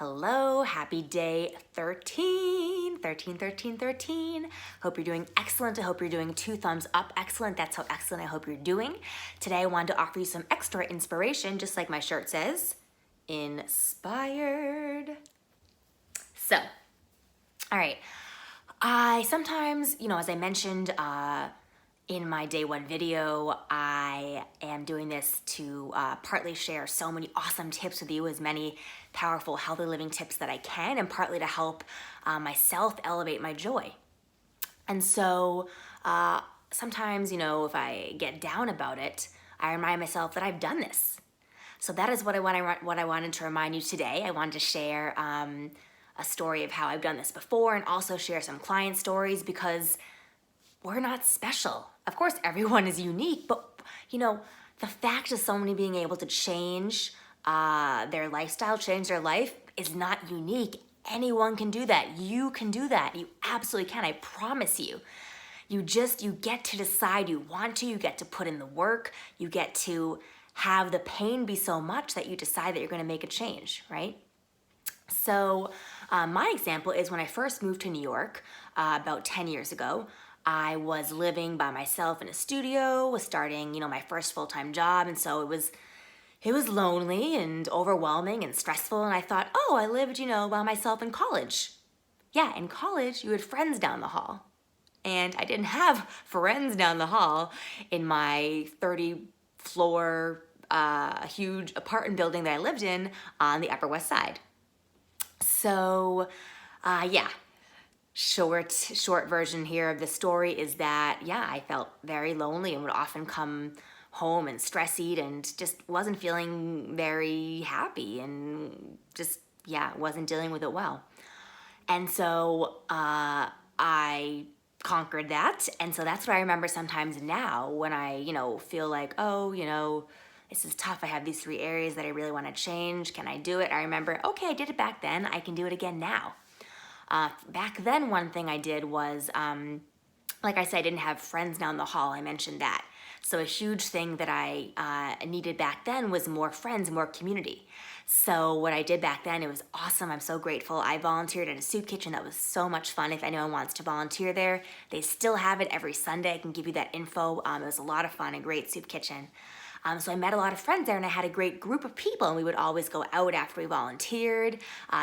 Hello, happy day 13, 13, 13, 13. Hope you're doing excellent. I hope you're doing 2 thumbs up excellent. That's how excellent I hope you're doing. Today I wanted to offer you some extra inspiration, just like my shirt says, inspired. So, all right. I sometimes, as I mentioned, in my day 1 video, I am doing this to partly share so many awesome tips with you, as many powerful, healthy living tips that I can, and partly to help myself elevate my joy. And so sometimes, if I get down about it, I remind myself that I've done this. So that is what I wanted to remind you today. I wanted to share a story of how I've done this before, and also share some client stories, because we're not special. Of course, everyone is unique, but the fact of somebody being able to change their lifestyle, change their life, is not unique. Anyone can do that. You can do that. You absolutely can. I promise you. You get to decide you want to. You get to put in the work. You get to have the pain be so much that you decide that you're going to make a change, right? So my example is when I first moved to New York about 10 years ago. I was living by myself in a studio, was starting, my first full-time job, and so it was lonely and overwhelming and stressful, and I thought, oh, I lived, by myself in college. Yeah, in college, you had friends down the hall. And I didn't have friends down the hall in my 30-floor huge apartment building that I lived in on the Upper West Side. So, yeah. Short version here of the story is that, I felt very lonely and would often come home and stress-eat and just wasn't feeling very happy and just, wasn't dealing with it well. And so I conquered that. And so that's what I remember sometimes now when I, feel like, this is tough. I have these 3 areas that I really want to change. Can I do it? I remember, okay, I did it back then. I can do it again now. Back then, one thing I did was, like I said, I didn't have friends down the hall. I mentioned that. So a huge thing that I needed back then was more friends, more community. So what I did back then, it was awesome. I'm so grateful. I volunteered at a soup kitchen. That was so much fun. If anyone wants to volunteer there, they still have it every Sunday. I can give you that info. It was a lot of fun, a great soup kitchen. So I met a lot of friends there, and I had a great group of people, and we would always go out after we volunteered,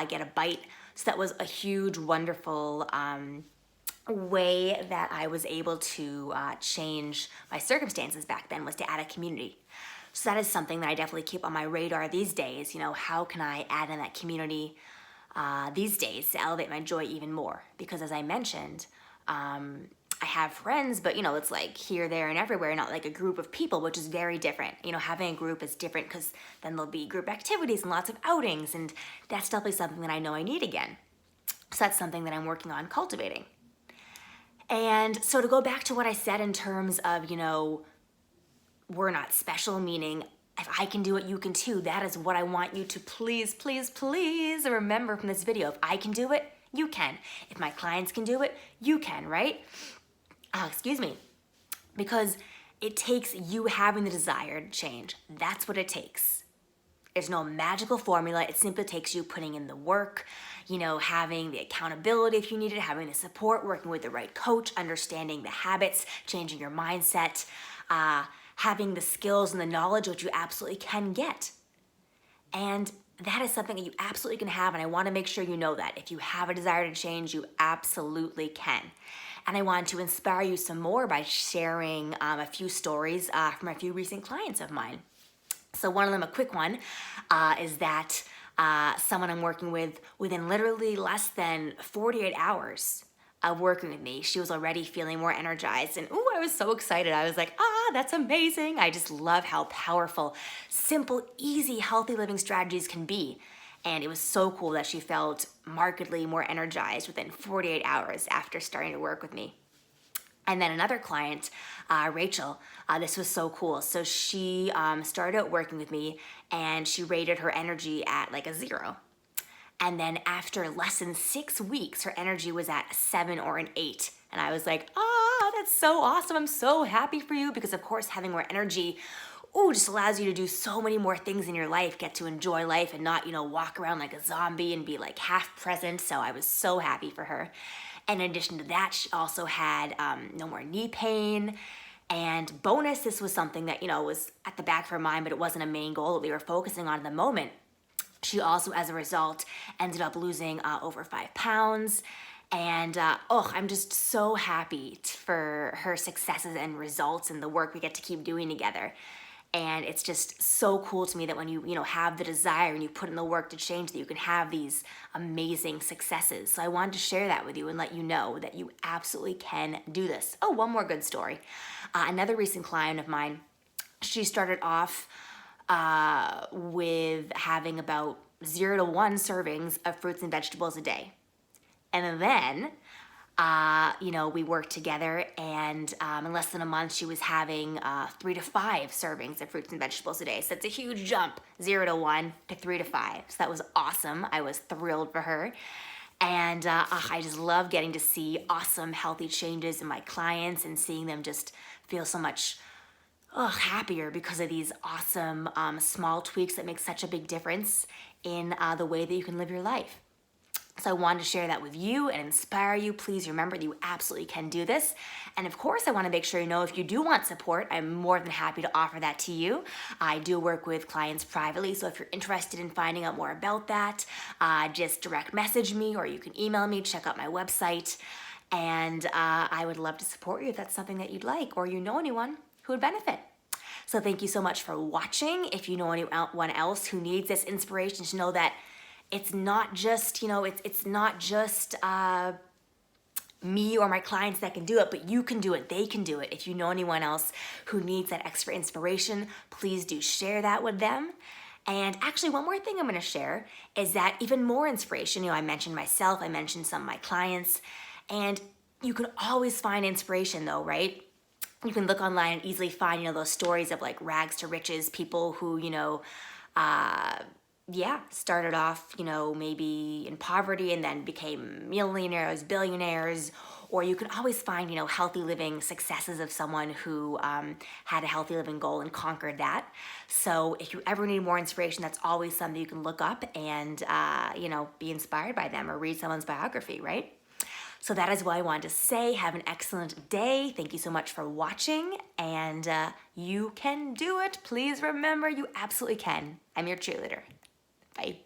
get a bite. So that was a huge, wonderful way that I was able to change my circumstances back then, was to add a community. So that is something that I definitely keep on my radar these days. How can I add in that community these days to elevate my joy even more? Because as I mentioned, I have friends, but it's like here, there, and everywhere, not like a group of people, which is very different. Having a group is different, because then there'll be group activities and lots of outings, and that's definitely something that I know I need again. So that's something that I'm working on cultivating. And so to go back to what I said in terms of, we're not special, meaning if I can do it, you can too. That is what I want you to please, please, please remember from this video. If I can do it, you can. If my clients can do it, you can, right? Excuse me. Because it takes you having the desire to change. That's what it takes. There's no magical formula. It simply takes you putting in the work, having the accountability if you need it, having the support, working with the right coach, understanding the habits, changing your mindset, having the skills and the knowledge, which you absolutely can get. And that is something that you absolutely can have, and I want to make sure you know that. If you have a desire to change, you absolutely can. And I want to inspire you some more by sharing a few stories from a few recent clients of mine. So one of them, a quick one, is that someone I'm working with, within literally less than 48 hours of working with me, she was already feeling more energized. And I was so excited. I was like, that's amazing. I just love how powerful, simple, easy, healthy living strategies can be. And it was so cool that she felt markedly more energized within 48 hours after starting to work with me. And then another client, Rachel, this was so cool. So she started out working with me, and she rated her energy at like a 0. And then after less than 6 weeks, her energy was at a 7 or an 8. And I was like, that's so awesome. I'm so happy for you, because of course having more energy just allows you to do so many more things in your life, get to enjoy life and not, walk around like a zombie and be like half present. So I was so happy for her. And in addition to that, she also had no more knee pain. And bonus, this was something that, was at the back of her mind, but it wasn't a main goal that we were focusing on at the moment. She also, as a result, ended up losing over 5 pounds. And I'm just so happy for her successes and results and the work we get to keep doing together. And it's just so cool to me that when you have the desire and you put in the work to change, that you can have these amazing successes. So I wanted to share that with you and let you know that you absolutely can do this. Oh, one more good story. Another recent client of mine, she started off with having about 0 to 1 servings of fruits and vegetables a day. And then we worked together, and in less than a month, she was having 3 to 5 servings of fruits and vegetables a day. So it's a huge jump, 0 to 1 to 3 to 5. So that was awesome. I was thrilled for her. And I just love getting to see awesome, healthy changes in my clients and seeing them just feel so much happier because of these awesome small tweaks that make such a big difference in the way that you can live your life. So I wanted to share that with you and inspire you. Please remember that you absolutely can do this. And of course, I want to make sure you know if you do want support, I'm more than happy to offer that to you. I do work with clients privately, so if you're interested in finding out more about that, just direct message me or you can email me, check out my website. And I would love to support you if that's something that you'd like or you know anyone who would benefit. So thank you so much for watching. If you know anyone else who needs this inspiration to know that it's not just, it's not just me or my clients that can do it, but you can do it. They can do it. If you know anyone else who needs that extra inspiration, please do share that with them. And actually, one more thing I'm going to share is that even more inspiration, I mentioned myself, I mentioned some of my clients, and you can always find inspiration though, right? You can look online and easily find, those stories of like rags to riches, people who, started off, maybe in poverty and then became millionaires, billionaires, or you can always find, healthy living successes of someone who had a healthy living goal and conquered that. So if you ever need more inspiration, that's always something you can look up and, be inspired by them or read someone's biography, right? So that is what I wanted to say. Have an excellent day. Thank you so much for watching, and you can do it. Please remember, you absolutely can. I'm your cheerleader. Bye.